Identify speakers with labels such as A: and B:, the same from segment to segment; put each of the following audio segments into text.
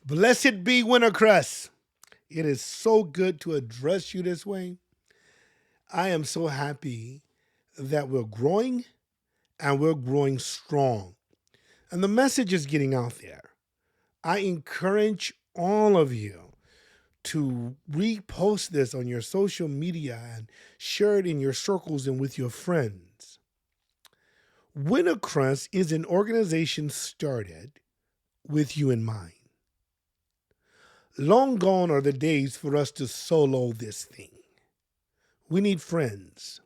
A: Blessed be Wintercrest. It is so good to address you this way. I am so happy that we're growing and we're growing strong. And the message is getting out there. I encourage all of you to repost this on your social media and share it in your circles and with your friends. Wintercrest is an organization started with you in mind. Long gone are the days for us to solo this thing. We need friends.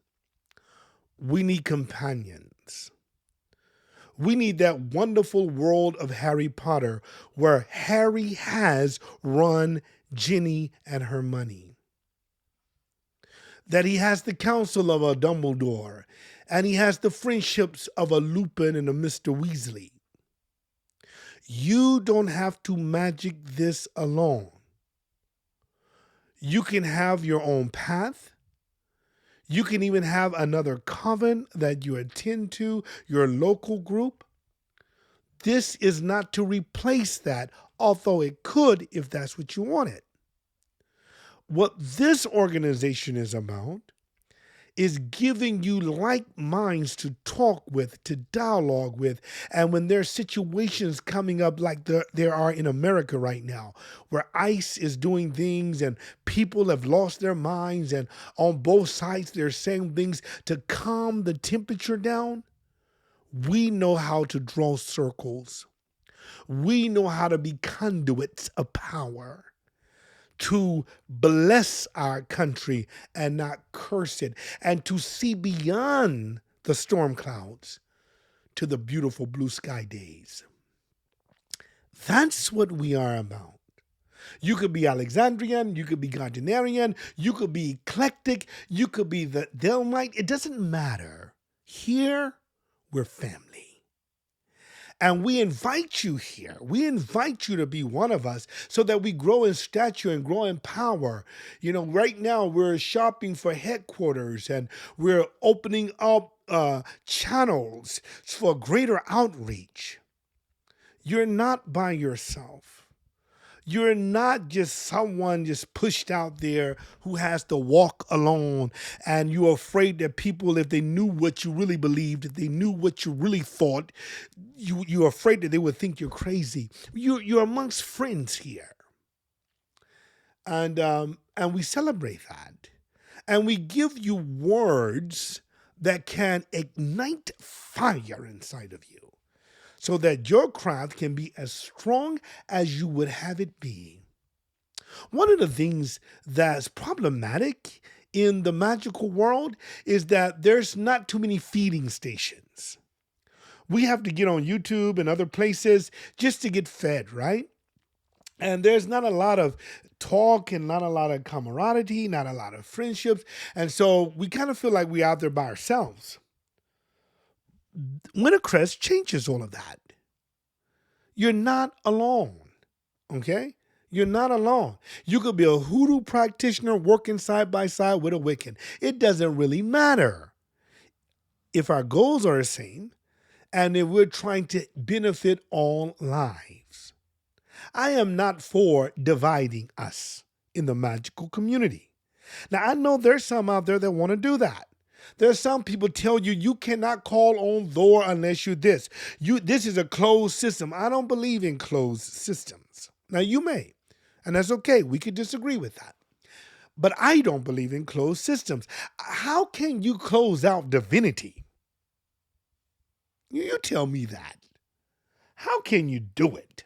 A: We need companions. We need that wonderful world of Harry Potter where Harry has Ron, Ginny, and Hermione. That he has the counsel of a Dumbledore, and he has the friendships of a Lupin and a Mr. Weasley. You don't have to magic this alone. You can have your own path. You can even have another coven that you attend to, your local group. This is not to replace that, although it could if that's what you wanted. What this organization is about is giving you like minds to talk with, to dialogue with. And when there's situations coming up like there are in America right now, where ICE is doing things and people have lost their minds, and on both sides they're saying things to calm the temperature down, we know how to draw circles. We know how to be conduits of power to bless our country and not curse it, and to see beyond the storm clouds to the beautiful blue sky days. That's what we are about. You could be Alexandrian, you could be Gardnerian, you could be eclectic, you could be the Delmite. It doesn't matter. Here, we're family. And we invite you here. We invite you to be one of us so that we grow in stature and grow in power. You know, right now we're shopping for headquarters and we're opening up channels for greater outreach. You're not by yourself. You're not just someone just pushed out there who has to walk alone, and you're afraid that people, if they knew what you really believed, if they knew what you really thought, you're afraid that they would think you're crazy. You're amongst friends here. And we celebrate that. And we give you words that can ignite fire inside of you, so that your craft can be as strong as you would have it be. One of the things that's problematic in the magical world is that there's not too many feeding stations. We have to get on YouTube and other places just to get fed, right? And there's not a lot of talk and not a lot of camaraderie, not a lot of friendships. And so we kind of feel like we're out there by ourselves. Wintercrest changes all of that. You're not alone, okay? You're not alone. You could be a hoodoo practitioner working side by side with a Wiccan. It doesn't really matter if our goals are the same and if we're trying to benefit all lives. I am not for dividing us in the magical community. Now, I know there's some out there that want to do that. There's some people tell you you cannot call on Thor unless you this. This is a closed system. I don't believe in closed systems. Now you may, and that's okay. We could disagree with that. But I don't believe in closed systems. How can you close out divinity? You tell me that. How can you do it?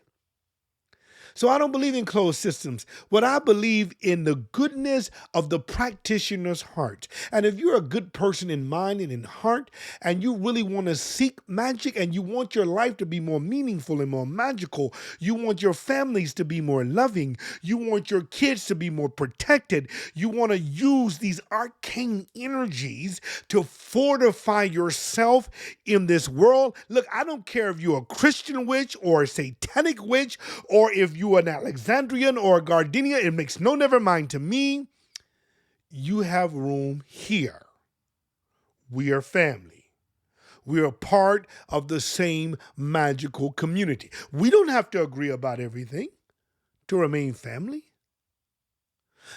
A: So I don't believe in closed systems. What I believe in the goodness of the practitioner's heart. And if you're a good person in mind and in heart, and you really want to seek magic and you want your life to be more meaningful and more magical, you want your families to be more loving, you want your kids to be more protected, you want to use these arcane energies to fortify yourself in this world. Look, I don't care if you're a Christian witch or a satanic witch, or if you an Alexandrian or a Gardenia, it makes no never mind to me. You have room here. We are family. We are part of the same magical community. We don't have to agree about everything. to remain family?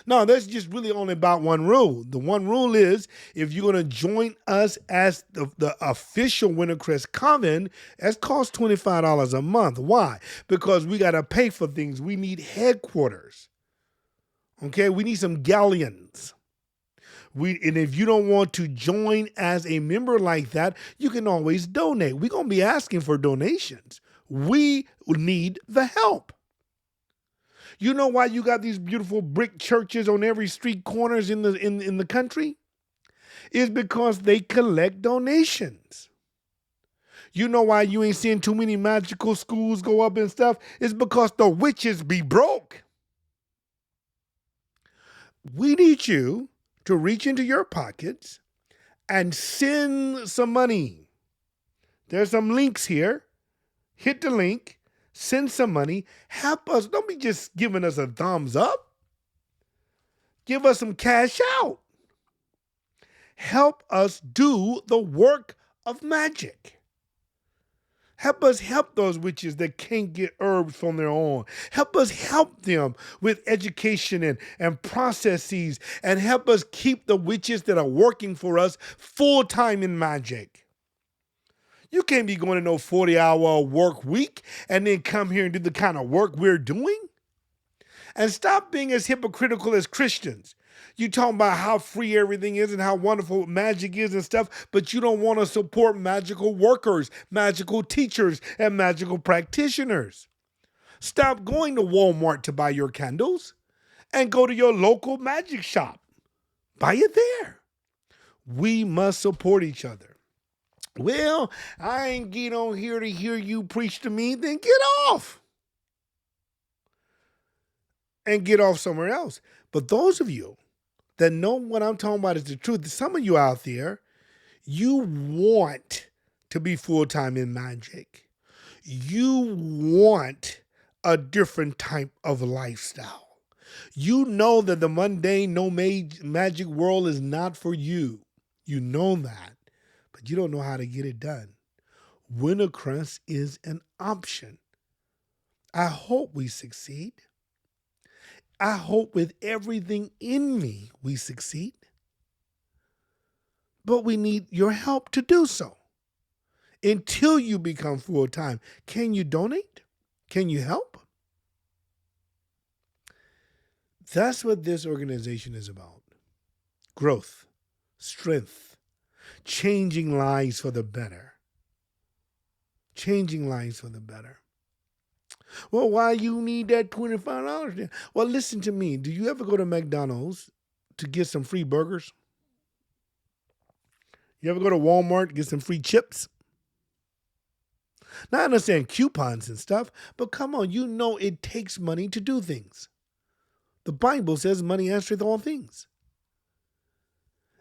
A: No, that's just really only about one rule. The one rule is if you're going to join us as the official Wintercrest Coven, that costs $25 a month. Why? Because we got to pay for things. We need headquarters. Okay, we need some galleons. And if you don't want to join as a member like that, you can always donate. We're going to be asking for donations. We need the help. You know why you got these beautiful brick churches on every street corners in the country? It's because they collect donations. You know why you ain't seeing too many magical schools go up and stuff? It's because the witches be broke. We need you to reach into your pockets and send some money. There's some links here. Hit the link. Send some money. Help us. Don't be just giving us a thumbs up. Give us some cash out. Help us do the work of magic. Help us help those witches that can't get herbs from their own. Help us help them with education and processes, and help us keep the witches that are working for us full-time in magic. You can't be going to no 40-hour work week and then come here and do the kind of work we're doing. And stop being as hypocritical as Christians. You talking about how free everything is and how wonderful magic is and stuff, but you don't want to support magical workers, magical teachers, and magical practitioners. Stop going to Walmart to buy your candles and go to your local magic shop. Buy it there. We must support each other. Well, I ain't get on here to hear you preach to me, then get off. And get off somewhere else. But those of you that know what I'm talking about is the truth, some of you out there, you want to be full-time in magic. You want a different type of lifestyle. You know that the mundane, no magic world is not for you. You know that. But you don't know how to get it done. Wintercrest is an option. I hope we succeed. I hope with everything in me we succeed. But we need your help to do so. Until you become full-time, can you donate? Can you help? That's what this organization is about. Growth, strength, changing lives for the better. Changing lives for the better. Well, why you need that $25 then? Well, listen to me. Do you ever go to McDonald's to get some free burgers? You ever go to Walmart to get some free chips? Now, I understand coupons and stuff, but come on, you know it takes money to do things. The Bible says money answereth all things.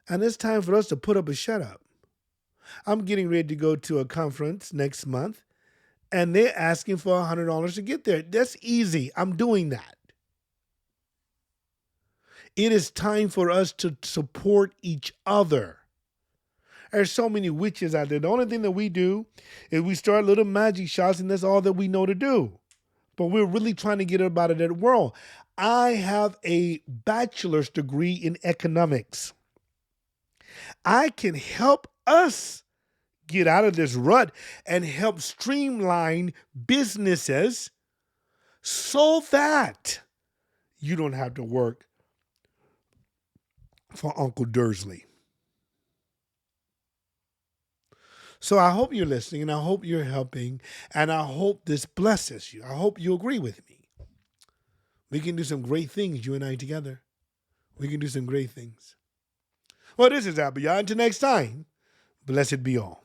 A: And it's time for us to put up a shut up. I'm getting ready to go to a conference next month, and they're asking for $100 to get there. That's easy. I'm doing that. It is time for us to support each other. There's so many witches out there. The only thing that we do is we start little magic shops, and that's all that we know to do. But we're really trying to get out of that world. I have a bachelor's degree in economics. I can help us get out of this rut and help streamline businesses so that you don't have to work for Uncle Dursley. So I hope you're listening, and I hope you're helping, and I hope this blesses you. I hope you agree with me. We can do some great things, you and I together. We can do some great things. Well, this is Abiyah. Until next time, blessed be all.